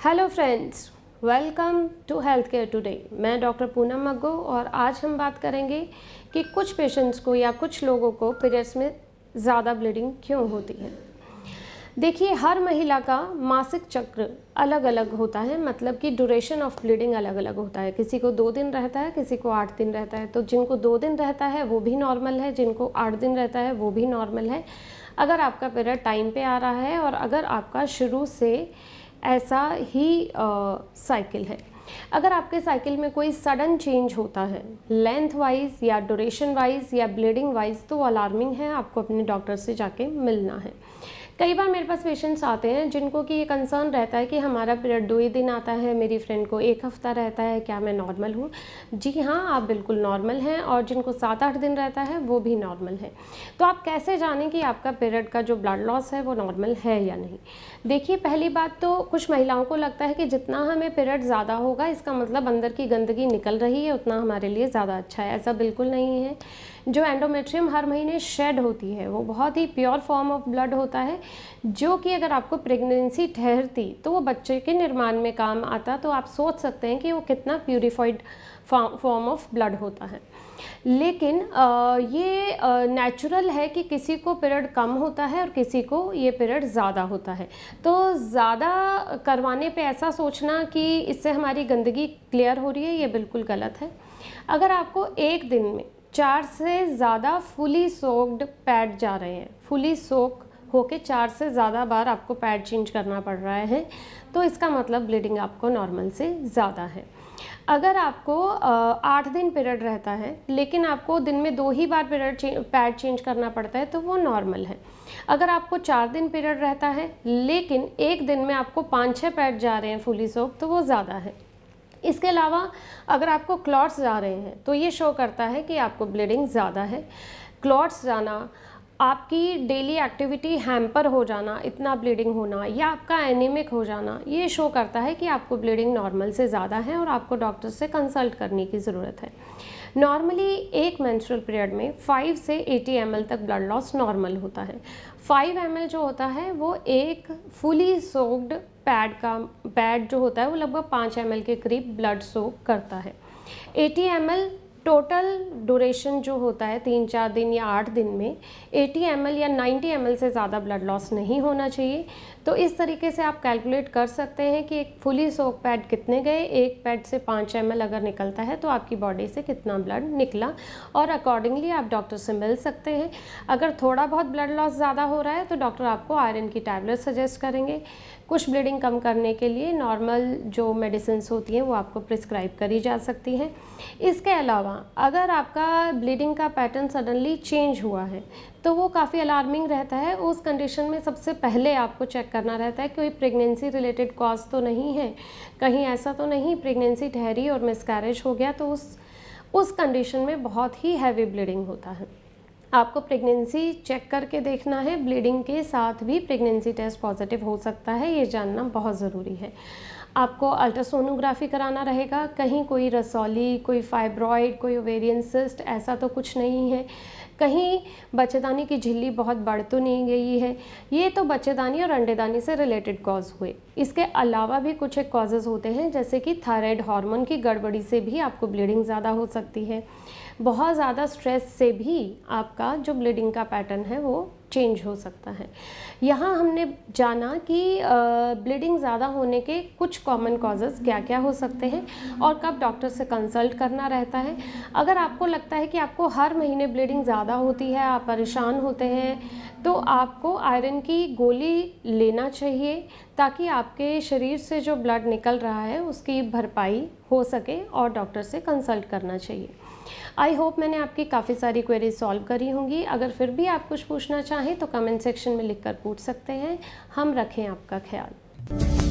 Hello friends, welcome to health care today. मैं doctor Poonam Maggo और आज हम बात करेंगे कि कुछ पेशेंट्स को या कुछ लोगों को पीरियड्स में ज़्यादा ब्लीडिंग क्यों होती है। देखिए, हर महिला का मासिक चक्र अलग अलग होता है, मतलब कि ड्यूरेशन ऑफ ब्लीडिंग अलग अलग होता है। किसी को 2 दिन रहता है, किसी को 8 दिन रहता है। तो जिनको 2 दिन रहता है वो भी नॉर्मल है, जिनको 8 दिन रहता है वो भी नॉर्मल है। अगर आपका पीरियड टाइम पे आ रहा है और अगर आपका शुरू से ऐसा ही साइकिल है। अगर आपके साइकिल में कोई सडन चेंज होता है लेंथ वाइज या ड्यूरेशन वाइज या ब्लीडिंग वाइज, तो अलार्मिंग है, आपको अपने डॉक्टर से जाके मिलना है। कई बार मेरे पास पेशेंट्स आते हैं जिनको कि ये कंसर्न रहता है कि हमारा पीरियड 2 ही दिन आता है, मेरी फ्रेंड को 1 हफ्ता रहता है, क्या मैं नॉर्मल हूँ? जी हाँ, आप बिल्कुल नॉर्मल हैं। और जिनको 7-8 दिन रहता है वो भी नॉर्मल है। तो आप कैसे जानें कि आपका पीरियड का जो ब्लड लॉस है वो नॉर्मल है या नहीं? देखिए, पहली बात तो कुछ महिलाओं को लगता है कि जितना हमें पीरियड ज़्यादा होगा इसका मतलब अंदर की गंदगी निकल रही है, उतना हमारे लिए ज़्यादा अच्छा है। ऐसा बिल्कुल नहीं है। जो एंडोमेट्रियम हर महीने शेड होती है वो बहुत ही प्योर फॉर्म ऑफ ब्लड होता है, जो कि अगर आपको प्रेगनेंसी ठहरती तो वो बच्चे के निर्माण में काम आता। तो आप सोच सकते हैं कि वो कितना प्यूरिफाइड फॉर्म ऑफ ब्लड होता है। लेकिन ये नेचुरल है कि किसी को पीरियड कम होता है और किसी को ये पीरियड ज़्यादा होता है। तो ज़्यादा करवाने पे ऐसा सोचना कि इससे हमारी गंदगी क्लियर हो रही है, ये बिल्कुल गलत है। अगर आपको एक दिन में 4 से ज़्यादा फुली सोक्ड पैड जा रहे हैं, फुली सोक होके 4 से ज़्यादा बार आपको पैड चेंज करना पड़ रहा है, तो इसका मतलब ब्लीडिंग आपको नॉर्मल से ज़्यादा है। अगर आपको 8 दिन पीरियड रहता है लेकिन आपको दिन में 2 ही बार पैड चेंज करना पड़ता है, तो वो नॉर्मल है। अगर आपको 4 दिन पीरियड रहता है लेकिन एक दिन में आपको 5-6 पैड जा रहे हैं फुली सोक, तो वो ज़्यादा है। इसके अलावा अगर आपको क्लॉट्स जा रहे हैं तो ये शो करता है कि आपको ब्लीडिंग ज़्यादा है। क्लॉट्स जाना, आपकी डेली एक्टिविटी हैम्पर हो जाना, इतना ब्लीडिंग होना, या आपका एनीमिक हो जाना, ये शो करता है कि आपको ब्लीडिंग नॉर्मल से ज़्यादा है और आपको डॉक्टर से कंसल्ट करने की ज़रूरत है। नॉर्मली एक मेंस्ट्रुअल पीरियड में 5 से 80 ml तक ब्लड लॉस नॉर्मल होता है। 5 ml जो होता है वो एक फुली सोक्ड पैड जो होता है वो लगभग 5 ml के करीब ब्लड सोक करता है। 80 ml टोटल ड्यूरेशन जो होता है 3-4 दिन या 8 दिन में 80 ml या 90 ml से ज़्यादा ब्लड लॉस नहीं होना चाहिए। तो इस तरीके से आप कैलकुलेट कर सकते हैं कि एक फुली सोक पैड कितने गए, एक पैड से 5 ml अगर निकलता है तो आपकी बॉडी से कितना ब्लड निकला, और अकॉर्डिंगली आप डॉक्टर से मिल सकते हैं। अगर थोड़ा बहुत ब्लड लॉस ज़्यादा हो रहा है तो डॉक्टर आपको आयरन की टैबलेट सजेस्ट करेंगे। कुछ ब्लीडिंग कम करने के लिए नॉर्मल जो मेडिसिन्स होती हैं वो आपको प्रिस्क्राइब करी जा सकती हैं। इसके अलावा अगर आपका ब्लीडिंग का पैटर्न सडनली चेंज हुआ है तो वो काफ़ी अलार्मिंग रहता है। उस कंडीशन में सबसे पहले आपको चेक करना रहता है कि कोई प्रेगनेंसी रिलेटेड कॉज तो नहीं है, कहीं ऐसा तो नहीं प्रेगनेंसी ठहरी और मिसकैरेज हो गया। तो उस कंडीशन में बहुत ही हैवी ब्लीडिंग होता है। आपको प्रेगनेंसी चेक करके देखना है, ब्लीडिंग के साथ भी प्रेगनेंसी टेस्ट पॉजिटिव हो सकता है, ये जानना बहुत ज़रूरी है। आपको अल्ट्रासोनोग्राफी कराना रहेगा, कहीं कोई रसौली, कोई फाइब्रॉइड, कोई ओवेरियन सिस्ट ऐसा तो कुछ नहीं है, कहीं बच्चेदानी की झिल्ली बहुत बढ़ तो नहीं गई है। ये तो बच्चेदानी और अंडेदानी से रिलेटेड कॉज हुए। इसके अलावा भी कुछ एक कॉजेज़ होते हैं, जैसे कि थायराइड हार्मोन की गड़बड़ी से भी आपको ब्लीडिंग ज़्यादा हो सकती है। बहुत ज़्यादा स्ट्रेस से भी आपका जो ब्लीडिंग का पैटर्न है वो चेंज हो सकता है। यहाँ हमने जाना कि ब्लीडिंग ज़्यादा होने के कुछ कॉमन कॉजेज़ क्या क्या हो सकते हैं और कब डॉक्टर से कंसल्ट करना रहता है। अगर आपको लगता है कि आपको हर महीने ब्लीडिंग ज़्यादा होती है, आप परेशान होते हैं, तो आपको आयरन की गोली लेना चाहिए ताकि आपके शरीर से जो ब्लड निकल रहा है उसकी भरपाई हो सके, और डॉक्टर से कंसल्ट करना चाहिए। आई होप मैंने आपकी काफ़ी सारी क्वेरीज सॉल्व करी होंगी। अगर फिर भी आप कुछ पूछना चाहें तो कमेंट सेक्शन में लिखकर पूछ सकते हैं। हम रखें आपका ख्याल।